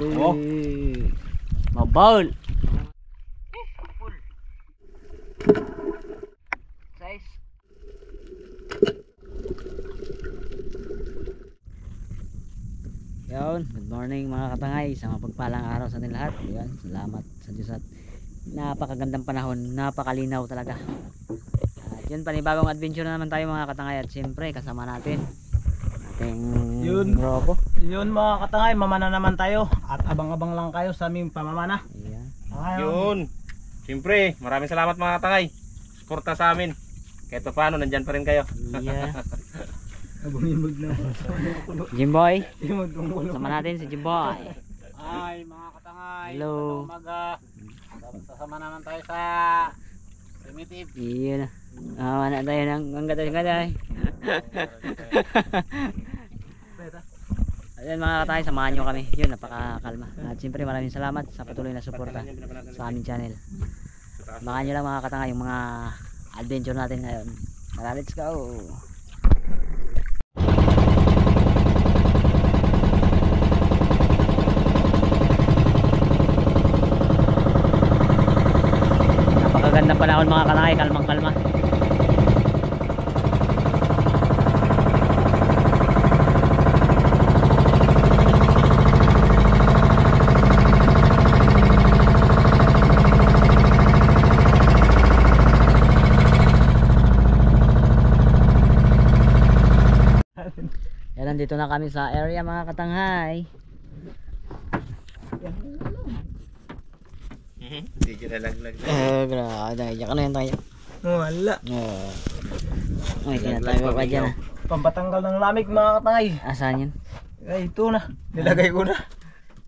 Oh. Mabaul. Full. Size. Yun, good morning mga katangay, sa mapagpalang araw sa ating lahat. Yun, salamat sa Diyos at napakagandang panahon, napakalinaw talaga. At yun, panibagong adventure na naman tayo mga katangay. At siyempre kasama natin ating grupo. Yun mga katangay, mamana naman tayo. At abang-abang lang kayo sa aming pamamana. Yun, siyempre maraming salamat mga katangay, suporta sa amin. Kahit paano nandyan pa rin kayo. Yeah. Abang-ibag na. Jimboy, sama natin si Jimboy. Ay mga katangay, hello. umaga. Sasama naman tayo sa primitive. Iyon na. Wala tayo ng gaday-gaday. Ayan mga katay, samahan nyo kami. Yun, napakakalma. At siyempre maraming salamat sa patuloy na suporta sa aming channel. Samahan nyo lang mga katangay yung mga adventure natin ngayon. Tara, let's go! Napakaganda panahon mga katangay, kalmang kalma. Yan, nandito na kami sa area mga katanghay. Hindi ka nalaglag na. Grabe, naiyak na yan tayo. Wala. Ay, tinatago pa dyan. Pampatanggal ng lamig mga katangay. Asan yun? Ay ito na, nilagay ko na.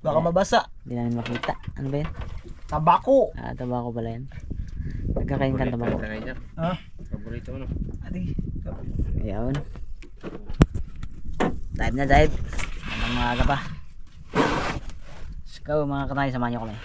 Baka mabasa. Hindi namin makita. Ano ba yan? Tabako. Tabako pala yan. Nagkakain ka ng tabako. Ha? Paborito mo no? Adi. Ayun. Dive na dive. Habang maaga pa. Let's go mga katay, samahan nyo kami.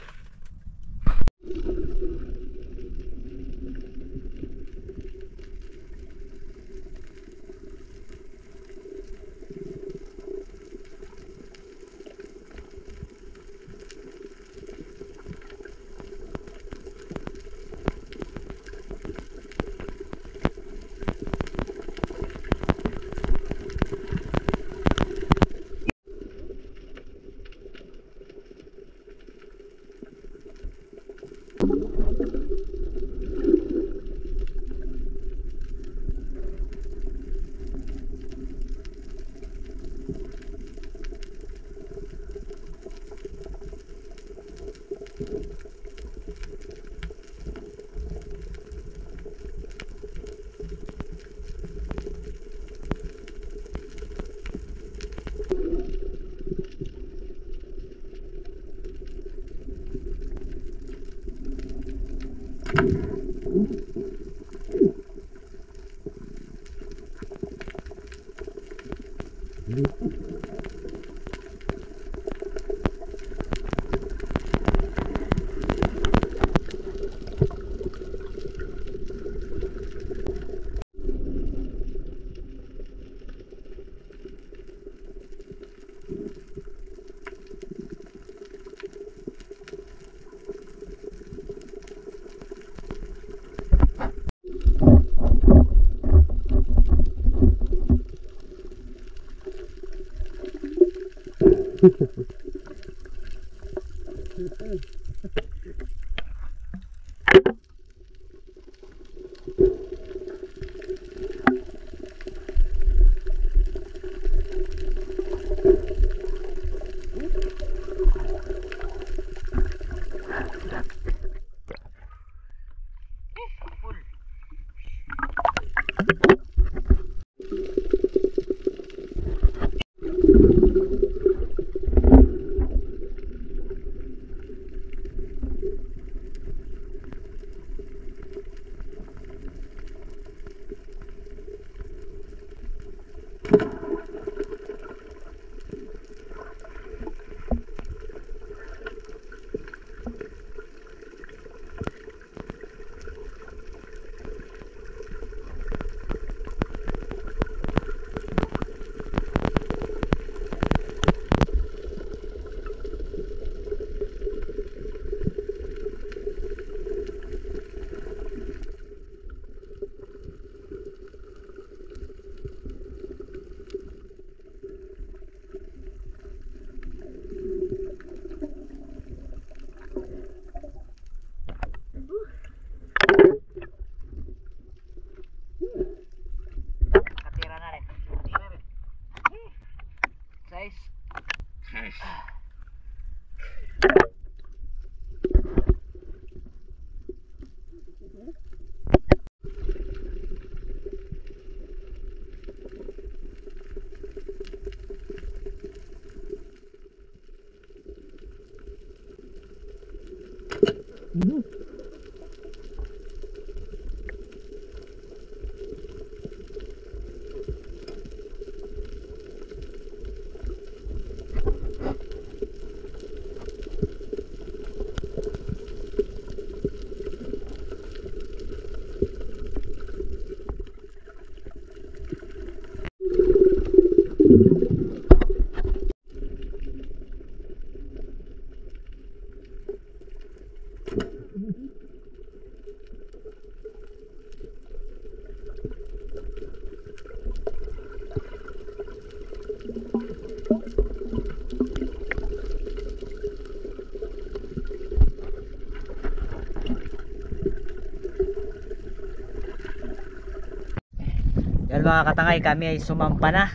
Yan mga katangay, kami ay sumampa na.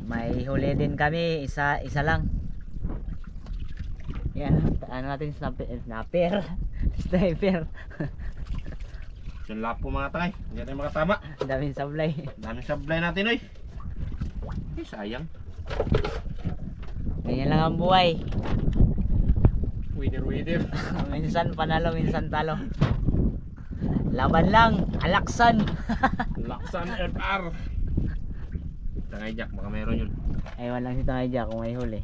May huli din kami, isa lang. Yan, ano natin, sniper. Diyan lapo mga tangay. Hindi tayo makatama. Ang daming sablay. Daming sablay natin oy. Eh, sayang. Ganyan lang ang buhay. Winner. Minsan panalo, minsan talo. Laban lang, alaksan. Laksan FR. Tangay Jack, baka meron yun. Ewan lang si Tangay Jack kung may huli.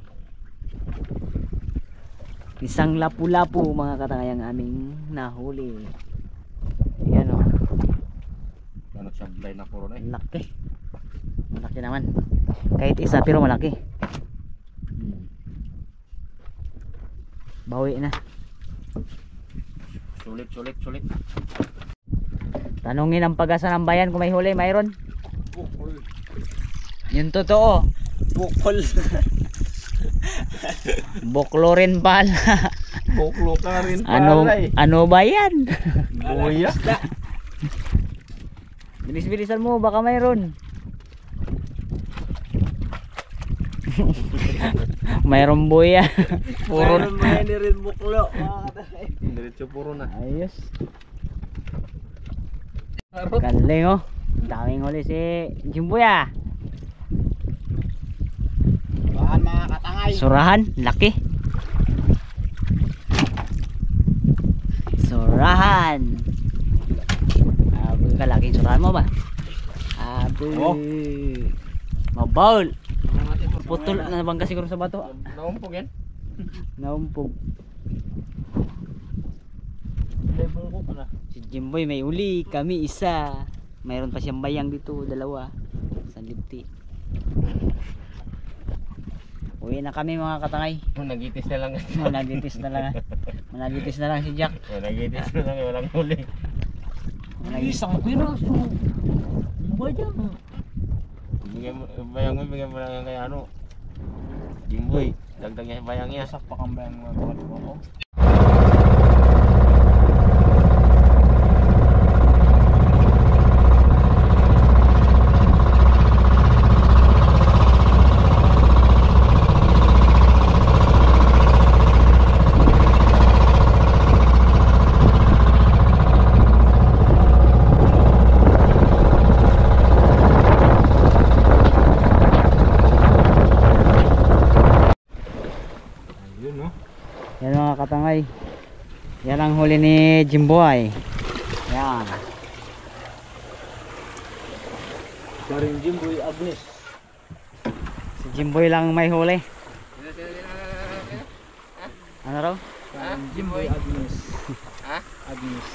Isang lapu-lapu mga katangay ang aming nahuli. Yan o. Ano sablay na puro na eh. Laki. Malaki naman. Kahit isa pero malaki. Bawi na. Sulit. Tanungin ang pag-asa ng bayan kung may huli, mayroon. Bukol. Yung totoo. Bukol. Boklo rin pala. Buklo ka rin pala eh. Ano ba yan? Buya. Bilis-bilisan mo, baka mayroon. Mayroon buya. Puro Mayroon mo yan rin buklo. Diretso puro na. ayos. Galing oh. Daming huli si Jimboy. Bahan mga katangay. Surahan, laki. Surahan. Abul ka, laki surahan mo ba? Abul. Oh. Mabaul. Putol na bangga siguro sa bato. Naumpog yan. Naumpog. Level ko na. Si Jimboy may uli, kami isa. Mayroon pa siyang bayang dito, dalawa. Sa lipti. Uwi na kami mga katangay. Nagitis na lang. Managitis na lang. Managitis na lang si Jack. Nagitis na lang. Walang huli. Isang piraso. Ano ba yan? Bigyan mo lang yan kay ano. Jimboy. Dagdag niya yung bayang niya. Sa pakambayang mga ko. Yan mga katangay. Yan ang huli ni Jimboy. Yan. Karing Jimboy Agnes. Si Jimboy lang may huli. Ano raw? Karing Jimboy Agnes. Ha? Agnes.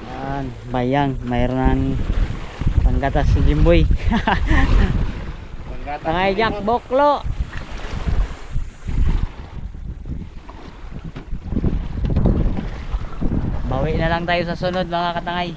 Yan, bayang. Mayroon ng panggatas si Jimboy. Tangay Jack, boklo. Bawi na lang tayo sa sunod mga katangay.